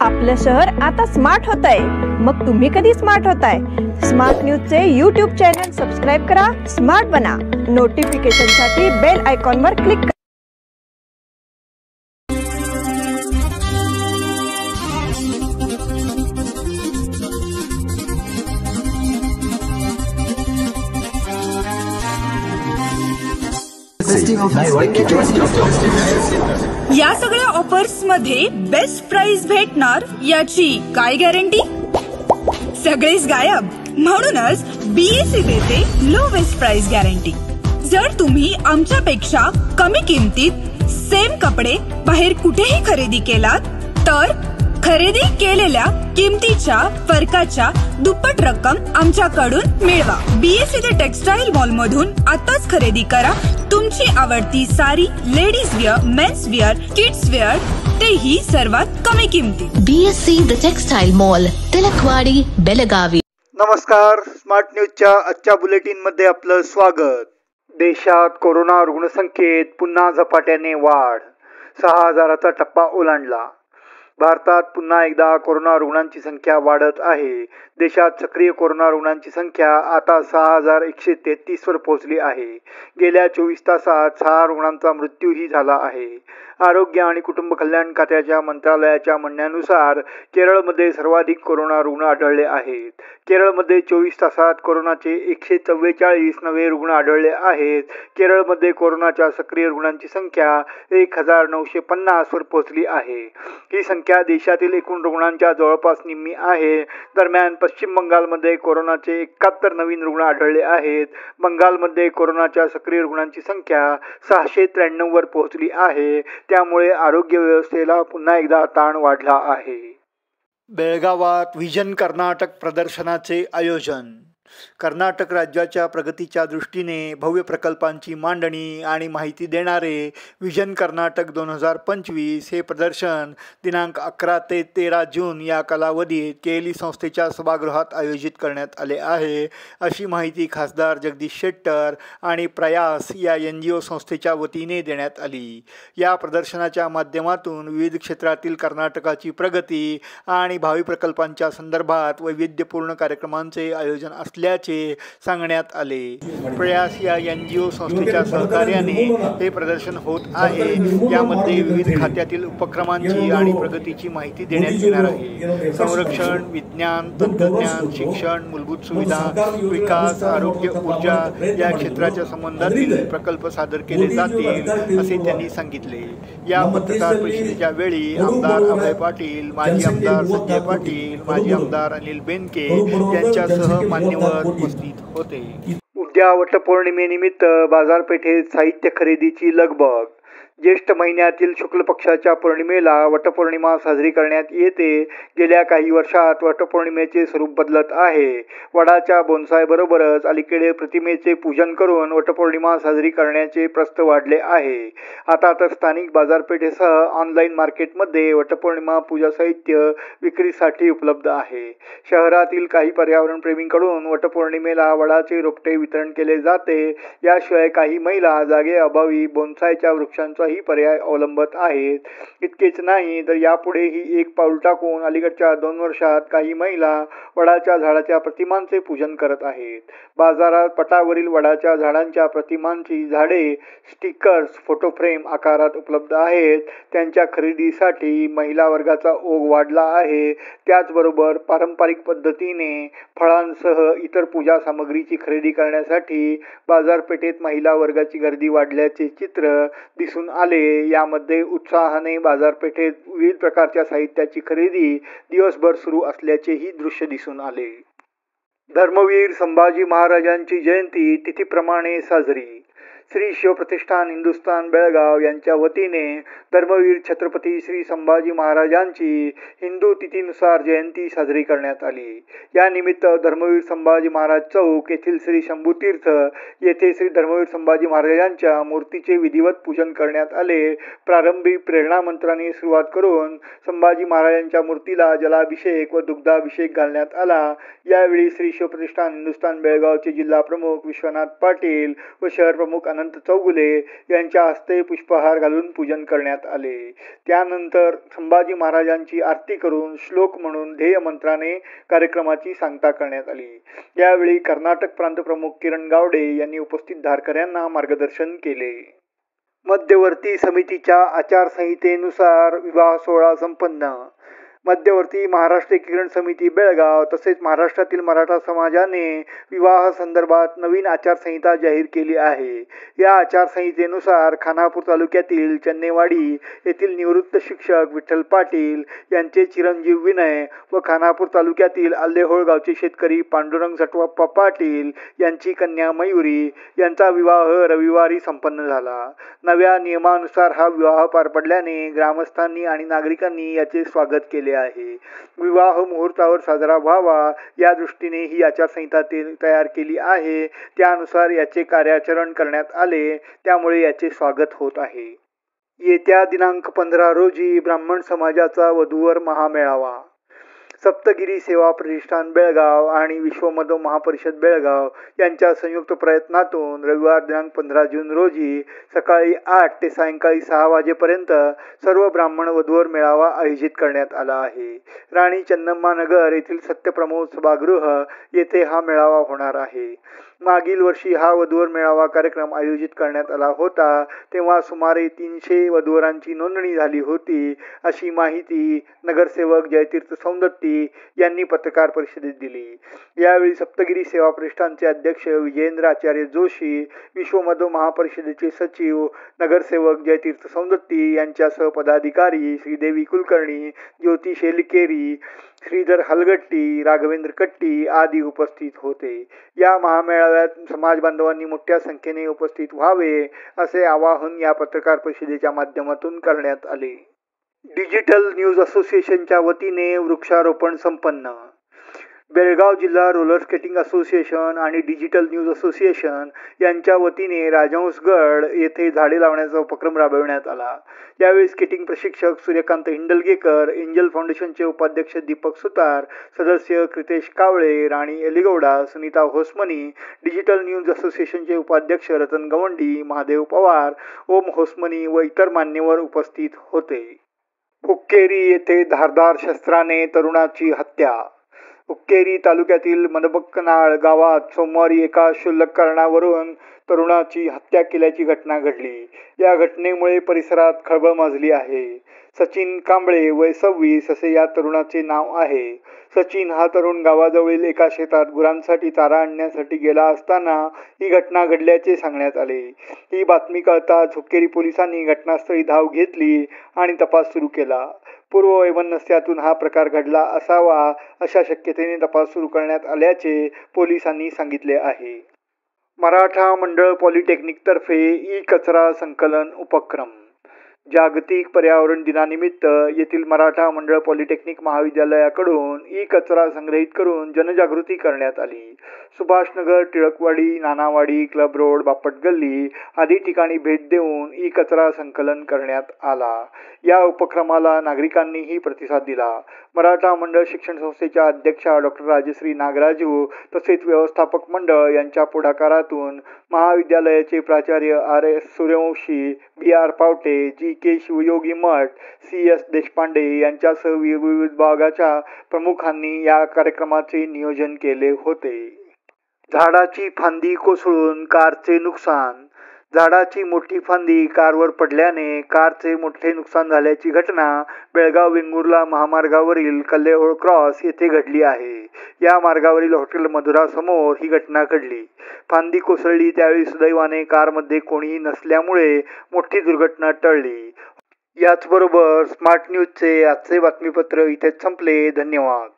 आपलं शहर आता स्मार्ट होतंय. मग तुम्ही कधी स्मार्ट होताय? स्मार्ट न्यूजचे YouTube चॅनल सबस्क्राइब करा, स्मार्ट बना. नोटिफिकेशनसाठी बेल आयकॉनवर क्लिक करा. या सगळ्या ऑफर्स मध्ये बेस्ट प्राइस भेटणार याची काय गॅरंटी? सगळेच गायब. म्हणूनच BSE देते लोवेस्ट प्राइस गॅरंटी. जर तुम्ही आमच्यापेक्षा कमी किमतीत सेम कपडे बाहेर कुठेही खरेदी केलात तर खरेदी केलेल्या किमतीच्या फरकाच्या दुप्पट रक्कम आमच्याकडून मिळवा. BSE द टेक्सटाईल मॉल मधून आताच खरेदी करा तुमची आवडती sari, ladies wear, men's wear, kids wear, तेही सर्वात कमी किमतीत. BSE the textile mall, Tilakwadi, Belagavi. नमस्कार. स्मार्ट न्यूजच्या आजच्या बुलेटिन मध्ये आपलं स्वागत. देशात कोरोना रुग्णसंख्येत पुन्हा झपाट्याने वाढ. 6,000चा टप्पा ओलांडला. भारतात पुन्हा एकदा कोरोना रुग्णांची संख्या वाढत आहे. देशात सक्रिय कोरोना रुग्णांची संख्या आता 6,133 वर पोहोचली आहे. गेल्या 24 तासात 6 रुग्णांचा मृत्यूही झाला आहे. आरोग्य आणि कुटुंब कल्याण खात्याच्या मंत्रालयाच्या म्हणण्यानुसार केरळमध्ये सर्वाधिक कोरोना रुग्ण आढळले आहेत. केरळमध्ये 24 तासात कोरोनाचे 144 नवे रुग्ण आढळले आहेत. केरळमध्ये कोरोनाच्या सक्रिय रुग्णांची संख्या 1,950 वर पोहोचली आहे. ही संख्या देशातील एकूण रुग्णांच्या जवळपास निम्मी आहे. दरम्यान पश्चिम बंगालमध्ये कोरोनाचे 71 नवीन रुग्ण आढळले आहेत. बंगालमध्ये कोरोनाच्या सक्रिय रुग्णांची संख्या 693 वर पोहोचली आहे. त्यामुळे आरोग्य व्यवस्थेला पुन्हा एकदा ताण वाढला आहे. बेळगावात व्हिजन कर्नाटक प्रदर्शनाचे आयोजन. कर्नाटक राज्याच्या प्रगतीच्या दृष्टीने भव्य प्रकल्पांची मांडणी आणि माहिती देणारे व्हिजन कर्नाटक 2025 हे प्रदर्शन दिनांक 11 ते 13 जून या कालावधीत केएलई संस्थेच्या सभागृहात आयोजित करण्यात आले आहे, अशी माहिती खासदार जगदीश शेट्टर आणि प्रयास या NGO संस्थेच्या वतीने देण्यात आली. या प्रदर्शनाच्या माध्यमातून विविध क्षेत्रातील कर्नाटकाची प्रगती आणि भावी प्रकल्पांच्या संदर्भात वैविध्यपूर्ण कार्यक्रमांचे आयोजन असल्याचे सांगण्यात आले. प्रयास या NGO संस्थेच्या सहकार्याने हे प्रदर्शन होत आहे. यामध्ये विविध खात्यातील उपक्रमांची आणि प्रगतीची माहिती देण्यात येणार आहे. संरक्षण, विज्ञान, तंत्रज्ञान, शिक्षण, मूलभूत सुविधा, विकास, आरोग्य, ऊर्जा या क्षेत्राच्या संबंधातील प्रकल्प सादर केले जातील, असे त्यांनी सांगितले. या पत्रकार परिषदेच्या वेळी आमदार अभय पाटील, माजी आमदार संजय पाटील, माजी आमदार अनिल बेनके यांच्यासह मान्यवर उपस्थित होते. उद्या वटपौर्णिमेनिमित्त बाजारपेठेत साहित्य खरेदीची लगबग. ज्येष्ठ महिन्यातील शुक्ल पक्षाच्या पौर्णिमेला वटपौर्णिमा साजरी करण्यात येते. गेल्या काही वर्षात वटपौर्णिमेचे स्वरूप बदलत आहे. वडाच्या बोन्सायबरोबरच अलीकडे प्रतिमेचे पूजन करून वटपौर्णिमा साजरी करण्याचे प्रस्त वाढले आहे. आता तर स्थानिक बाजारपेठेसह ऑनलाईन मार्केटमध्ये वटपौर्णिमा पूजा साहित्य विक्रीसाठी उपलब्ध आहे. शहरातील काही पर्यावरणप्रेमींकडून वटपौर्णिमेला वडाचे रोपटे वितरण केले जाते. याशिवाय काही महिला जागेअभावी बोन्सायच्या वृक्षांचा ही पर्याय अवलंबत आहेत. इतकेच नाही तर यापुढेही एक पाऊल टाकून अलीकडच्या 2 वर्षात काही महिला वडाच्या झाडाच्या प्रतिमांचे पूजन करत आहेत. बाजारात पटावरील वडाच्या झाडांच्या प्रतिमांची झाडे, स्टिकर्स, फोटो फ्रेम आकारात उपलब्ध आहेत. त्यांच्या खरेदीसाठी महिला वर्गाचा ओघ वाढला आहे. त्याचबरोबर पारंपरिक पद्धतीने फळांसह इतर पूजा सामग्रीची खरेदी करण्यासाठी बाजारपेठेत महिला वर्गाची गर्दी वाढल्याचे चित्र दिसून आले. यामध्ये उत्साहाने बाजारपेठेत विविध प्रकारच्या साहित्याची खरेदी दिवसभर सुरू असल्याचेही दृश्य दिसून आले. धर्मवीर संभाजी महाराजांची जयंती तिथीप्रमाणे साजरी. श्री शिवप्रतिष्ठान हिंदुस्थान बेळगाव यांच्या वतीने धर्मवीर छत्रपती श्री संभाजी महाराजांची हिंदू तिथीनुसार जयंती साजरी करण्यात आली. या निमित्त धर्मवीर संभाजी महाराज चौक येथील श्री शंभूतीर्थ येथे श्री धर्मवीर संभाजी महाराजांच्या मूर्तीचे विधिवत पूजन करण्यात आले. प्रारंभी प्रेरणा मंत्राने सुरुवात करून संभाजी महाराजांच्या मूर्तीला जलाभिषेक व दुग्धाभिषेक घालण्यात आला. यावेळी श्री शिवप्रतिष्ठान हिंदुस्थान बेळगावचे जिल्हा प्रमुख विश्वनाथ पाटील व शहर प्रमुख अनंत चौगुले यांच्या हस्ते पुष्पहार घालून पूजन करण्यात आले. त्यानंतर संभाजी महाराजांची आरती करून श्लोक म्हणून ध्येय मंत्राने कार्यक्रमाची सांगता करण्यात आली. यावेळी कर्नाटक प्रांत प्रमुख किरण गावडे यांनी उपस्थित धारकऱ्यांना मार्गदर्शन केले. मध्यवर्ती समितीच्या आचारसंहितेनुसार विवाह सोहळा संपन्न. मध्यवर्ती महाराष्ट्र एकीकरण समिती बेळगाव तसेच महाराष्ट्रातील मराठा समाजाने विवाह संदर्भात नवीन आचारसंहिता जाहीर केली आहे. या आचारसंहितेनुसार खानापूर तालुक्यातील चन्नेवाडी येथील निवृत्त शिक्षक विठ्ठल पाटील यांचे चिरंजीव विनय व खानापूर तालुक्यातील आल्लेहोळ गावचे शेतकरी पांडुरंग सटवाप्पा पाटील यांची कन्या मयुरी यांचा विवाह रविवारी संपन्न झाला. नव्या नियमानुसार हा विवाह पार पडल्याने ग्रामस्थांनी आणि नागरिकांनी याचे स्वागत केले आहे. विवाह मुहूर्तावर साजरा व्हावा या दृष्टीने ही आचारसंहिता तयार केली आहे. त्यानुसार याचे कार्याचरण करण्यात आले, त्यामुळे याचे स्वागत होत आहे. येत्या दिनांक 15 रोजी ब्राह्मण समाजाचा वधूवर महामेळावा. सप्तगिरी सेवा प्रतिष्ठान बेळगाव आणि विश्व मधो महापरिषद बेळगाव यांच्या संयुक्त प्रयत्नातून रविवार दिनांक 15 जून रोजी सकाळी 8 ते सायंकाळी 6 वाजेपर्यंत सर्व ब्राह्मण वधूवर मेळावा आयोजित करण्यात आला आहे. राणी चन्नम्मा नगर येथील सत्यप्रमोद सभागृह येथे हा मेळावा होणार आहे. मागील वर्षी हा वधूवर मेळावा कार्यक्रम आयोजित करण्यात आला होता, तेव्हा सुमारे 300 वधूवरांची नोंदणी झाली होती, अशी माहिती नगरसेवक जयतीर्थ सौंदत्ती यांनी पत्रकार परिषदेत दिली. यावेळी सप्तगिरी सेवा प्रतिष्ठानचे अध्यक्ष विजेंद्र आचार्य जोशी, विश्व मधो महापरिषदेचे सचिव नगरसेवक जयतीर्थ सौंदत्ती यांच्यासह पदाधिकारी श्रीदेवी कुलकर्णी, ज्योती शेलकेरी, श्रीधर हलगट्टी, राघवेंद्र कट्टी आदी उपस्थित होते. या महामेळाव्यात समाज बांधवांनी मोठ्या संख्येने उपस्थित व्हावे असे आवाहन या पत्रकार परिषदेच्या माध्यमातून करण्यात आले. डिजिटल न्यूज असोसिएशनच्या वतीने वृक्षारोपण संपन्न. बेळगाव जिल्हा रोलर स्केटिंग असोसिएशन आणि डिजिटल न्यूज असोसिएशन यांच्या वतीने राजहंसगड येथे झाडे लावण्याचा उपक्रम राबविण्यात आला. यावेळी स्केटिंग प्रशिक्षक सूर्यकांत हिंडलगेकर, एंजल फाउंडेशनचे उपाध्यक्ष दीपक सुतार, सदस्य कृतेश कावळे, राणी एलिगौडा, सुनीता होसमनी, डिजिटल न्यूज असोसिएशनचे उपाध्यक्ष रतन गवंडी, महादेव पवार, ओम होसमनी व इतर मान्यवर उपस्थित होते. हुक्केरी येथे धारदार शस्त्राने तरुणाची हत्या. हुक्केरी तालुक्यातील मदबक्कनाळ गावात सोमवारी एका क्षुल्लक कारणावरून तरुणाची हत्या केल्याची घटना घडली. या घटनेमुळे परिसरात खळबळ माजली आहे. सचिन कांबळे वय 26 असे या तरुणाचे नाव आहे. सचिन हा तरुण गावाजवळील एका शेतात गुरांसाठी चारा आणण्यासाठी गेला असताना ही घटना घडल्याचे सांगण्यात आले. ही बातमी कळताच हुक्केरी पोलिसांनी घटनास्थळी धाव घेतली आणि तपास सुरू केला. पूर्ववैमनस्यातून हा प्रकार घडला असावा अशा शक्यतेने तपास सुरू करण्यात आल्याचे पोलिसांनी सांगितले आहे. मराठा मंडळ पॉलिटेक्निकतर्फे ई कचरा संकलन उपक्रम. जागतिक पर्यावरण दिनानिमित्त येथील मराठा मंडळ पॉलिटेक्निक महाविद्यालयाकडून ई कचरा संग्रहित करून जनजागृती करण्यात आली. सुभाषनगर, टिळकवाडी, नानावाडी, क्लब रोड, बापट गल्ली आदी ठिकाणी भेट देऊन ई कचरा संकलन करण्यात आला. या उपक्रमाला नागरिकांनीही प्रतिसाद दिला. मराठा मंडळ शिक्षण संस्थेच्या अध्यक्षा डॉक्टर राजश्री नागराजू तसेच व्यवस्थापक मंडळ यांच्या पुढाकारातून महाविद्यालयाचे प्राचार्य RS Suryavanshi, BR पावटे, GK Shivyogi मठ, CS देशपांडे यांच्यासह विविध विभागाच्या प्रमुखांनी या कार्यक्रमाचे नियोजन केले होते. झाडाची फांदी कोसळून कारचे नुकसान. झाडाची मोठी फांदी कारवर पडल्याने कारचे मोठे नुकसान झाल्याची घटना बेळगाव वेंगुर्ला महामार्गावरील कल्लेहोळ क्रॉस येथे घडली आहे. या मार्गावरील हॉटेल मधुरा समोर ही घटना घडली. फांदी कोसळली त्यावेळी सुदैवाने कारमध्ये कोणीही नसल्यामुळे मोठी दुर्घटना टळली. याचबरोबर स्मार्ट न्यूजचे आजचे बातमीपत्र इथेच संपले. धन्यवाद.